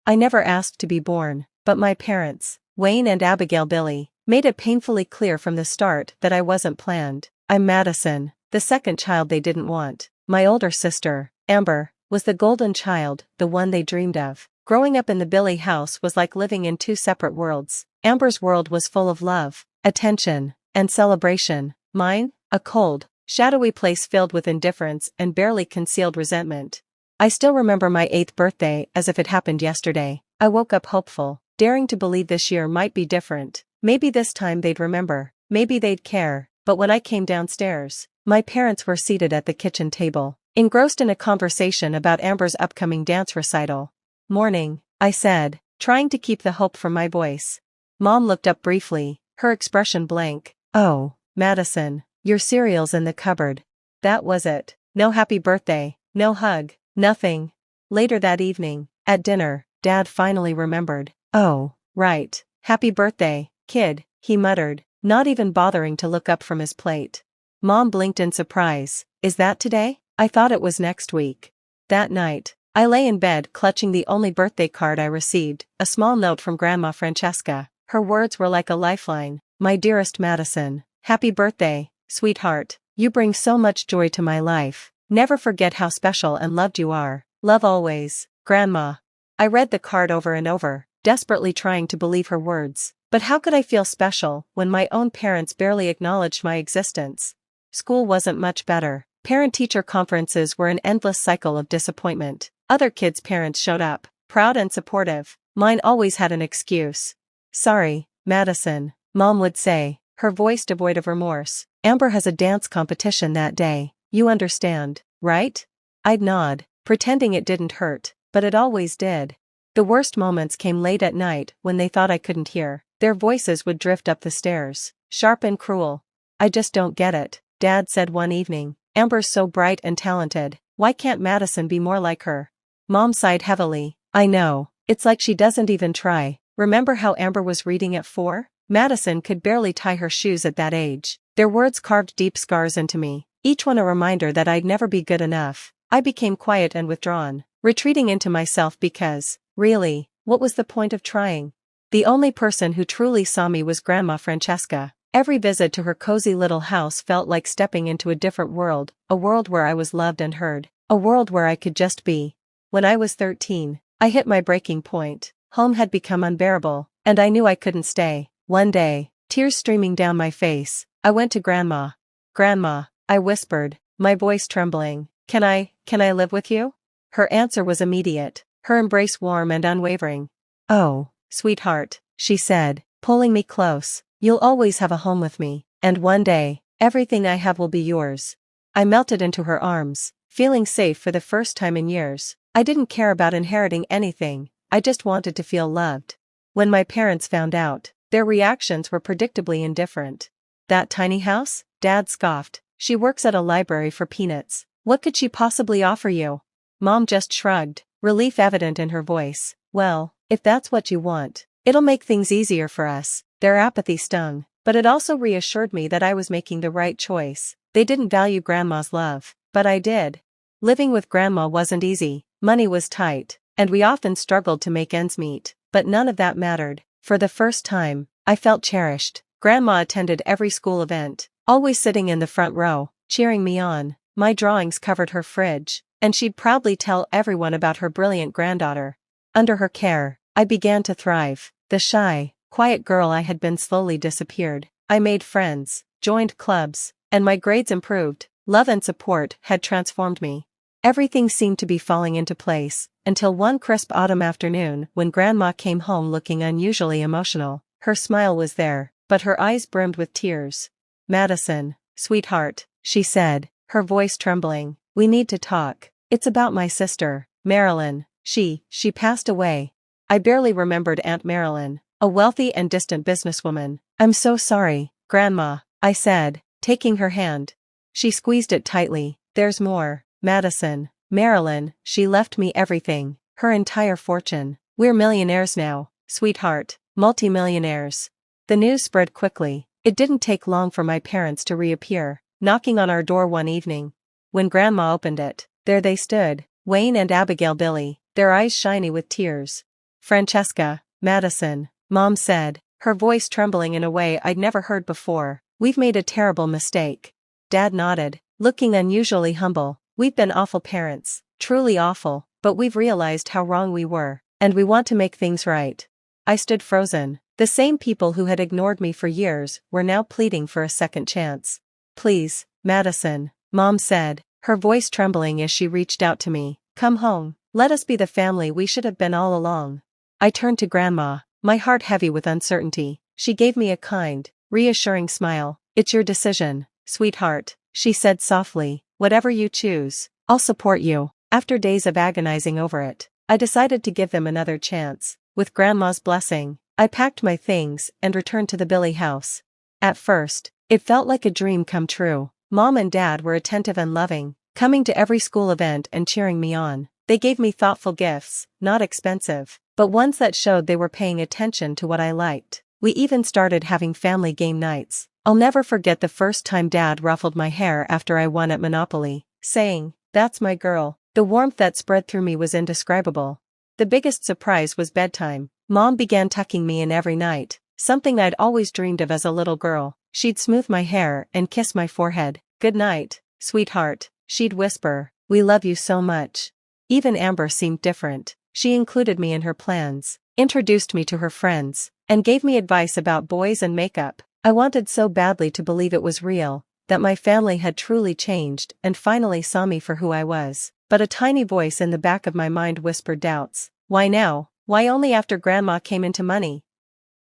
I never asked to be born, but my parents, Wayne and Abigail Billy, made it painfully clear from the start that I wasn't planned. I'm Madison, the second child they didn't want. My older sister, Amber, was the golden child, the one they dreamed of. Growing up in the Billy house was like living in two separate worlds. Amber's world was full of love, attention, and celebration. Mine, a cold, shadowy place filled with indifference and barely concealed resentment. I still remember my 8th birthday as if it happened yesterday. I woke up hopeful, daring to believe this year might be different. Maybe this time they'd remember, maybe they'd care. But when I came downstairs, my parents were seated at the kitchen table, engrossed in a conversation about Amber's upcoming dance recital. "Morning," I said, trying to keep the hope from my voice. Mom looked up briefly, her expression blank. "Oh, Madison, your cereal's in the cupboard." That was it. No happy birthday, no hug, nothing. Later that evening, at dinner, Dad finally remembered. "Oh, right. Happy birthday, kid," he muttered, not even bothering to look up from his plate. Mom blinked in surprise. "Is that today? I thought it was next week." That night, I lay in bed clutching the only birthday card I received, a small note from Grandma Francesca. Her words were like a lifeline. "My dearest Madison, happy birthday, sweetheart. You bring so much joy to my life. Never forget how special and loved you are. Love always, Grandma." I read the card over and over, desperately trying to believe her words. But how could I feel special when my own parents barely acknowledged my existence? School wasn't much better. Parent-teacher conferences were an endless cycle of disappointment. Other kids' parents showed up, proud and supportive. Mine always had an excuse. "Sorry, Madison," Mom would say, her voice devoid of remorse. "Amber has a dance competition that day. You understand, right?" I'd nod, pretending it didn't hurt, but it always did. The worst moments came late at night when they thought I couldn't hear. Their voices would drift up the stairs, sharp and cruel. "I just don't get it," Dad said one evening. "Amber's so bright and talented. Why can't Madison be more like her?" Mom sighed heavily. "I know. It's like she doesn't even try. Remember how Amber was reading at 4? Madison could barely tie her shoes at that age." Their words carved deep scars into me, each one a reminder that I'd never be good enough. I became quiet and withdrawn, retreating into myself because, really, what was the point of trying? The only person who truly saw me was Grandma Francesca. Every visit to her cozy little house felt like stepping into a different world, a world where I was loved and heard, a world where I could just be. When I was 13, I hit my breaking point. Home had become unbearable, and I knew I couldn't stay. One day, tears streaming down my face, I went to Grandma. "Grandma," I whispered, my voice trembling, Can I live with you?" Her answer was immediate, her embrace warm and unwavering. "Oh, sweetheart," she said, pulling me close, "you'll always have a home with me, and one day, everything I have will be yours." I melted into her arms, feeling safe for the first time in years. I didn't care about inheriting anything, I just wanted to feel loved. When my parents found out, their reactions were predictably indifferent. "That tiny house?" Dad scoffed. "She works at a library for peanuts. What could she possibly offer you?" Mom just shrugged, relief evident in her voice. "Well, if that's what you want, it'll make things easier for us." Their apathy stung, but it also reassured me that I was making the right choice. They didn't value Grandma's love, but I did. Living with Grandma wasn't easy, money was tight, and we often struggled to make ends meet, but none of that mattered. For the first time, I felt cherished. Grandma attended every school event, always sitting in the front row, cheering me on. My drawings covered her fridge, and she'd proudly tell everyone about her brilliant granddaughter. Under her care, I began to thrive. The shy, quiet girl I had been slowly disappeared. I made friends, joined clubs, and my grades improved. Love and support had transformed me. Everything seemed to be falling into place, until one crisp autumn afternoon when Grandma came home looking unusually emotional. Her smile was there, but her eyes brimmed with tears. "Madison, sweetheart," she said, her voice trembling, "we need to talk. It's about my sister, Marilyn. She passed away." I barely remembered Aunt Marilyn, a wealthy and distant businesswoman. "I'm so sorry, Grandma," I said, taking her hand. She squeezed it tightly. "There's more, Madison. Marilyn, she left me everything, her entire fortune. We're millionaires now, sweetheart, multimillionaires." The news spread quickly. It didn't take long for my parents to reappear, knocking on our door one evening. When Grandma opened it, there they stood, Wayne and Abigail Billy, their eyes shiny with tears. Francesca, Madison, Mom said, her voice trembling in a way I'd never heard before. We've made a terrible mistake. Dad nodded, looking unusually humble. We've been awful parents, truly awful, but we've realized how wrong we were, and we want to make things right. I stood frozen. The same people who had ignored me for years were now pleading for a second chance. Please, Madison, Mom said, her voice trembling as she reached out to me. Come home. Let us be the family we should have been all along. I turned to Grandma, my heart heavy with uncertainty. She gave me a kind, reassuring smile. It's your decision, sweetheart, she said softly. Whatever you choose, I'll support you. After days of agonizing over it, I decided to give them another chance. With Grandma's blessing, I packed my things and returned to the Billy house. At first, it felt like a dream come true. Mom and Dad were attentive and loving, coming to every school event and cheering me on. They gave me thoughtful gifts, not expensive, but ones that showed they were paying attention to what I liked. We even started having family game nights. I'll never forget the first time Dad ruffled my hair after I won at Monopoly, saying, "That's my girl." The warmth that spread through me was indescribable. The biggest surprise was bedtime. Mom began tucking me in every night, something I'd always dreamed of as a little girl. She'd smooth my hair and kiss my forehead. "Good night, sweetheart," she'd whisper. "We love you so much." Even Amber seemed different. She included me in her plans, introduced me to her friends, and gave me advice about boys and makeup. I wanted so badly to believe it was real, that my family had truly changed and finally saw me for who I was. But a tiny voice in the back of my mind whispered doubts. Why now? Why only after Grandma came into money?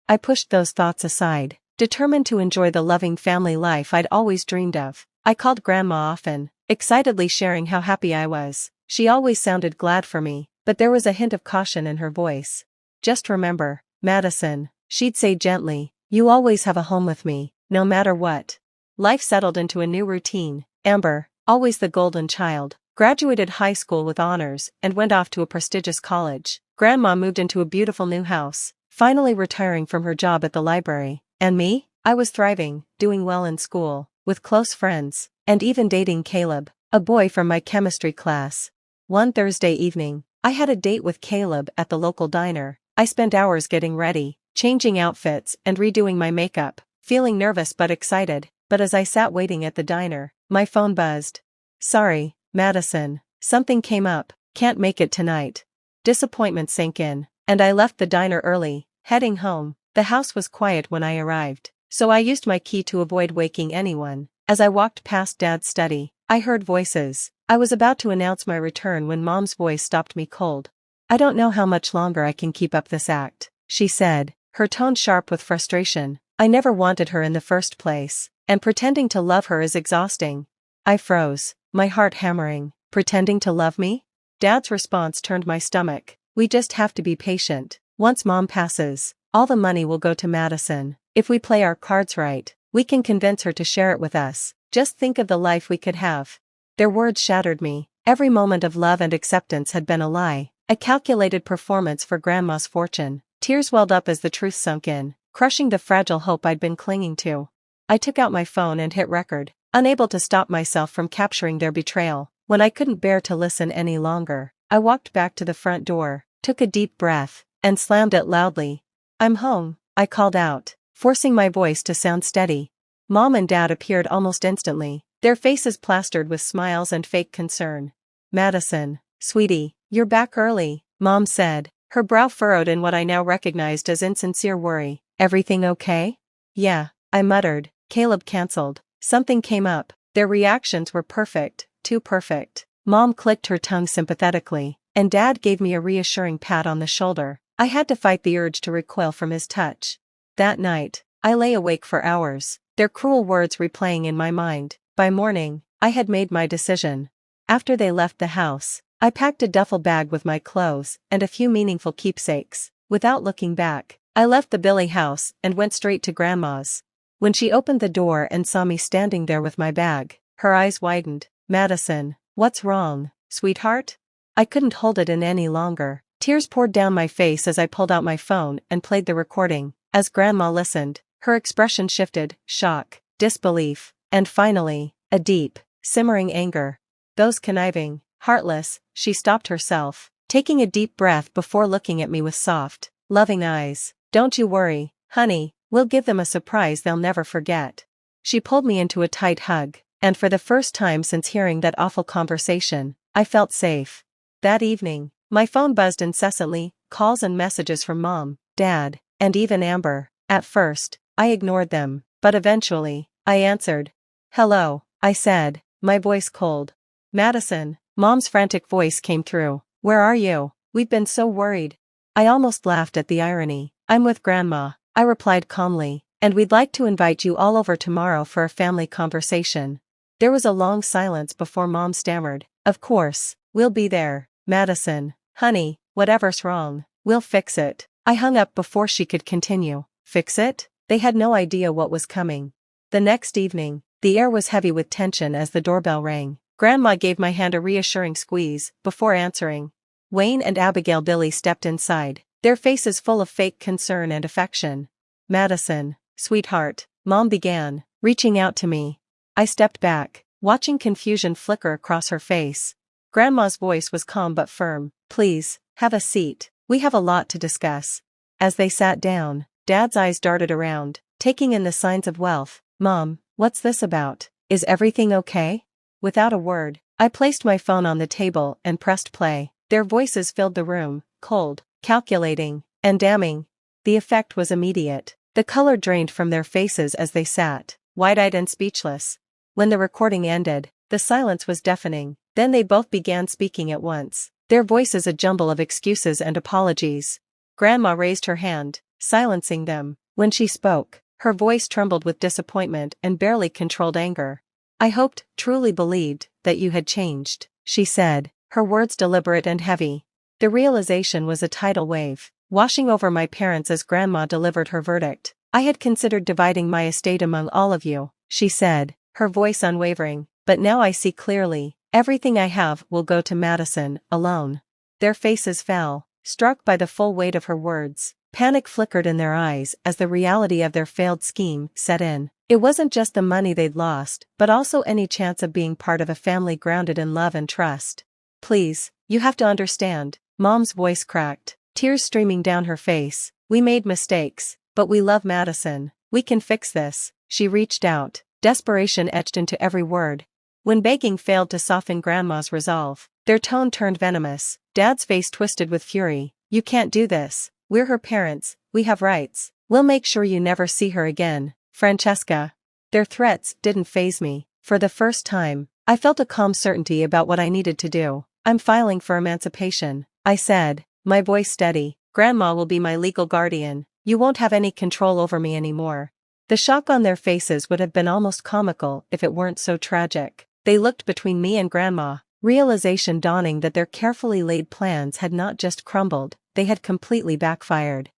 I pushed those thoughts aside, determined to enjoy the loving family life I'd always dreamed of. I called Grandma often, excitedly sharing how happy I was. She always sounded glad for me, but there was a hint of caution in her voice. "Just remember, Madison," she'd say gently, "you always have a home with me, no matter what." Life settled into a new routine. Amber, always the golden child, graduated high school with honors and went off to a prestigious college. Grandma moved into a beautiful new house, finally retiring from her job at the library. And me? I was thriving, doing well in school, with close friends, and even dating Caleb, a boy from my chemistry class. One Thursday evening, I had a date with Caleb at the local diner. I spent hours getting ready, changing outfits and redoing my makeup, feeling nervous but excited. But as I sat waiting at the diner, my phone buzzed. "Sorry, Madison, something came up, can't make it tonight." Disappointment sank in, and I left the diner early, heading home. The house was quiet when I arrived, so I used my key to avoid waking anyone. As I walked past Dad's study, I heard voices. I was about to announce my return when Mom's voice stopped me cold. "I don't know how much longer I can keep up this act," she said, her tone sharp with frustration. "I never wanted her in the first place, and pretending to love her is exhausting." I froze, my heart hammering. Pretending to love me? Dad's response turned my stomach. "We just have to be patient. Once Mom passes, all the money will go to Madison. If we play our cards right, we can convince her to share it with us. Just think of the life we could have." Their words shattered me. Every moment of love and acceptance had been a lie, a calculated performance for Grandma's fortune. Tears welled up as the truth sunk in, crushing the fragile hope I'd been clinging to. I took out my phone and hit record, unable to stop myself from capturing their betrayal. When I couldn't bear to listen any longer, I walked back to the front door, took a deep breath, and slammed it loudly. "I'm home," I called out, forcing my voice to sound steady. Mom and Dad appeared almost instantly, their faces plastered with smiles and fake concern. "Madison, sweetie, you're back early," Mom said, her brow furrowed in what I now recognized as insincere worry. "Everything okay?" "Yeah," I muttered. "Caleb canceled. Something came up." Their reactions were perfect, too perfect. Mom clicked her tongue sympathetically, and Dad gave me a reassuring pat on the shoulder. I had to fight the urge to recoil from his touch. That night, I lay awake for hours, their cruel words replaying in my mind. By morning, I had made my decision. After they left the house, I packed a duffel bag with my clothes and a few meaningful keepsakes. Without looking back, I left the Billy house and went straight to Grandma's. When she opened the door and saw me standing there with my bag, her eyes widened. "Madison, what's wrong, sweetheart?" I couldn't hold it in any longer. Tears poured down my face as I pulled out my phone and played the recording. As Grandma listened, her expression shifted: shock, disbelief, and finally, a deep, simmering anger. "Those conniving, heartless," she stopped herself. taking a deep breath before looking at me with soft, loving eyes. "Don't you worry, honey, we'll give them a surprise they'll never forget." She pulled me into a tight hug, and for the first time since hearing that awful conversation, I felt safe. That evening, my phone buzzed incessantly, calls and messages from Mom, Dad, and even Amber. At first, I ignored them, but eventually, I answered. "Hello," I said, my voice cold. "Madison," Mom's frantic voice came through. "Where are you? We've been so worried." I almost laughed at the irony. "I'm with Grandma," I replied calmly, "and we'd like to invite you all over tomorrow for a family conversation." There was a long silence before Mom stammered. "Of course, we'll be there, Madison. Honey, whatever's wrong, we'll fix it." I hung up before she could continue. Fix it? They had no idea what was coming. The next evening, the air was heavy with tension as the doorbell rang. Grandma gave my hand a reassuring squeeze before answering. Wayne and Abigail Billy stepped inside, their faces full of fake concern and affection. "Madison, sweetheart," Mom began, reaching out to me. I stepped back, watching confusion flicker across her face. Grandma's voice was calm but firm. "Please, have a seat. We have a lot to discuss." As they sat down, Dad's eyes darted around, taking in the signs of wealth. "Mom, what's this about? Is everything okay?" Without a word, I placed my phone on the table and pressed play. Their voices filled the room, cold, calculating, and damning. The effect was immediate. The color drained from their faces as they sat, wide-eyed and speechless. When the recording ended, the silence was deafening. Then they both began speaking at once, their voices a jumble of excuses and apologies. Grandma raised her hand, silencing them. When she spoke, her voice trembled with disappointment and barely controlled anger. "I hoped, truly believed, that you had changed," she said, her words deliberate and heavy. The realization was a tidal wave, washing over my parents as Grandma delivered her verdict. "I had considered dividing my estate among all of you," she said, her voice unwavering, "but now I see clearly, everything I have will go to Madison, alone." Their faces fell, struck by the full weight of her words. Panic flickered in their eyes as the reality of their failed scheme set in. It wasn't just the money they'd lost, but also any chance of being part of a family grounded in love and trust. "Please, you have to understand," Mom's voice cracked, tears streaming down her face. "We made mistakes, but we love Madison. We can fix this." She reached out, desperation etched into every word. When begging failed to soften Grandma's resolve, their tone turned venomous. Dad's face twisted with fury. "You can't do this. We're her parents, we have rights. We'll make sure you never see her again, Francesca." Their threats didn't faze me. For the first time, I felt a calm certainty about what I needed to do. "I'm filing for emancipation," I said, my voice steady. "Grandma will be my legal guardian. You won't have any control over me anymore." The shock on their faces would have been almost comical if it weren't so tragic. They looked between me and Grandma, realization dawning that their carefully laid plans had not just crumbled, they had completely backfired.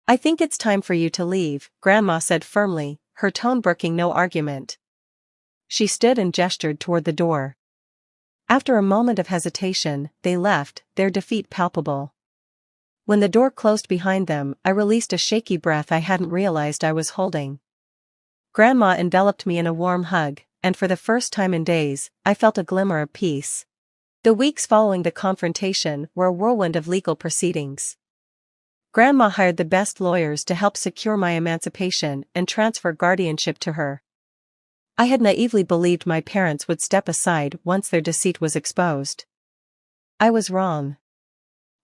"I think it's time for you to leave," Grandma said firmly, her tone brooking no argument. She stood and gestured toward the door. After a moment of hesitation, they left, their defeat palpable. When the door closed behind them, I released a shaky breath I hadn't realized I was holding. Grandma enveloped me in a warm hug, and for the first time in days, I felt a glimmer of peace. The weeks following the confrontation were a whirlwind of legal proceedings. Grandma hired the best lawyers to help secure my emancipation and transfer guardianship to her. I had naively believed my parents would step aside once their deceit was exposed. I was wrong.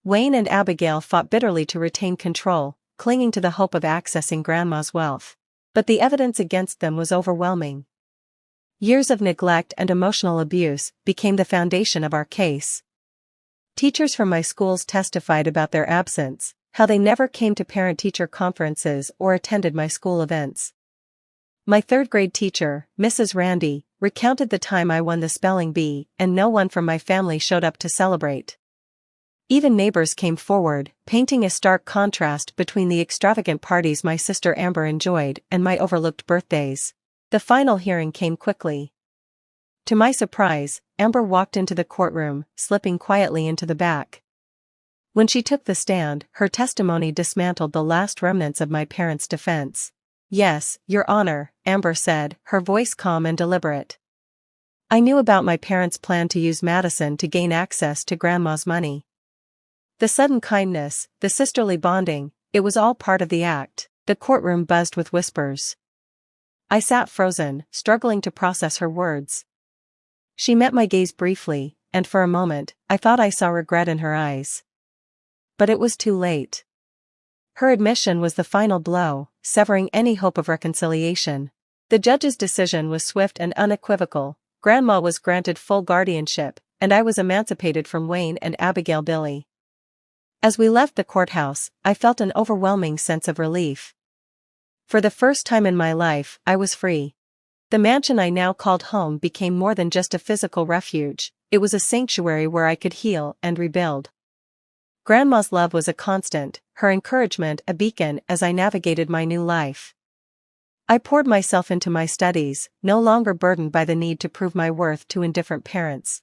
Wayne and Abigail fought bitterly to retain control, clinging to the hope of accessing Grandma's wealth. But the evidence against them was overwhelming. Years of neglect and emotional abuse became the foundation of our case. Teachers from my schools testified about their absence, how they never came to parent-teacher conferences or attended my school events. My third-grade teacher, Mrs. Randy, recounted the time I won the spelling bee and no one from my family showed up to celebrate. Even neighbors came forward, painting a stark contrast between the extravagant parties my sister Amber enjoyed and my overlooked birthdays. The final hearing came quickly. To my surprise, Amber walked into the courtroom, slipping quietly into the back. When she took the stand, her testimony dismantled the last remnants of my parents' defense. "Yes, Your Honor," Amber said, her voice calm and deliberate. "I knew about my parents' plan to use Madison to gain access to Grandma's money. The sudden kindness, the sisterly bonding, it was all part of the act. The courtroom buzzed with whispers. I sat frozen, struggling to process her words. She met my gaze briefly, and for a moment, I thought I saw regret in her eyes. But it was too late. Her admission was the final blow, severing any hope of reconciliation. The judge's decision was swift and unequivocal. Grandma was granted full guardianship, and I was emancipated from Wayne and Abigail Billy. As we left the courthouse, I felt an overwhelming sense of relief. For the first time in my life, I was free. The mansion I now called home became more than just a physical refuge, it was a sanctuary where I could heal and rebuild. Grandma's love was a constant, her encouragement a beacon as I navigated my new life. I poured myself into my studies, no longer burdened by the need to prove my worth to indifferent parents.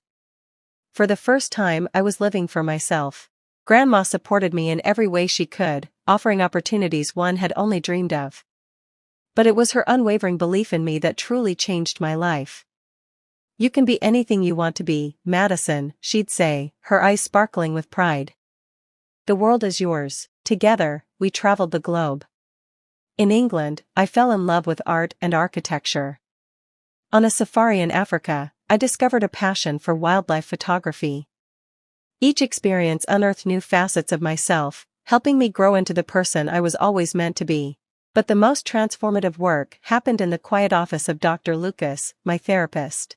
For the first time, I was living for myself. Grandma supported me in every way she could, offering opportunities one had only dreamed of. But it was her unwavering belief in me that truly changed my life. "You can be anything you want to be, Madison," she'd say, her eyes sparkling with pride. "The world is yours." Together, we traveled the globe. In England, I fell in love with art and architecture. On a safari in Africa, I discovered a passion for wildlife photography. Each experience unearthed new facets of myself, helping me grow into the person I was always meant to be. But the most transformative work happened in the quiet office of Dr. Lucas, my therapist.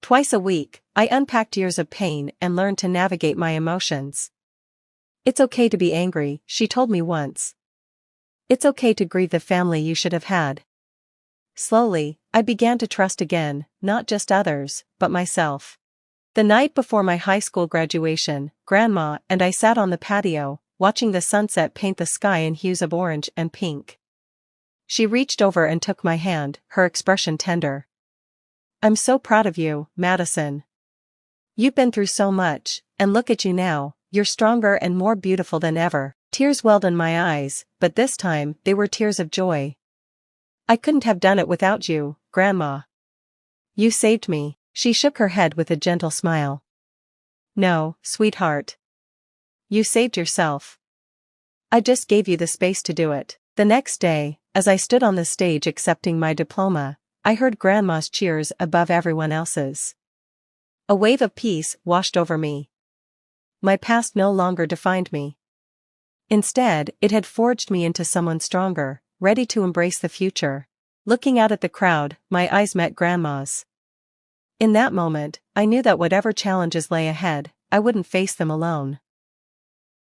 Twice a week, I unpacked years of pain and learned to navigate my emotions. "It's okay to be angry," she told me once. "It's okay to grieve the family you should have had." Slowly, I began to trust again, not just others, but myself. The night before my high school graduation, Grandma and I sat on the patio, watching the sunset paint the sky in hues of orange and pink. She reached over and took my hand, her expression tender. "I'm so proud of you, Madison. You've been through so much, and look at you now, you're stronger and more beautiful than ever." Tears welled in my eyes, but this time, they were tears of joy. "I couldn't have done it without you, Grandma. You saved me." She shook her head with a gentle smile. "No, sweetheart. You saved yourself. I just gave you the space to do it." The next day, as I stood on the stage accepting my diploma, I heard Grandma's cheers above everyone else's. A wave of peace washed over me. My past no longer defined me. Instead, it had forged me into someone stronger, ready to embrace the future. Looking out at the crowd, my eyes met Grandma's. In that moment, I knew that whatever challenges lay ahead, I wouldn't face them alone.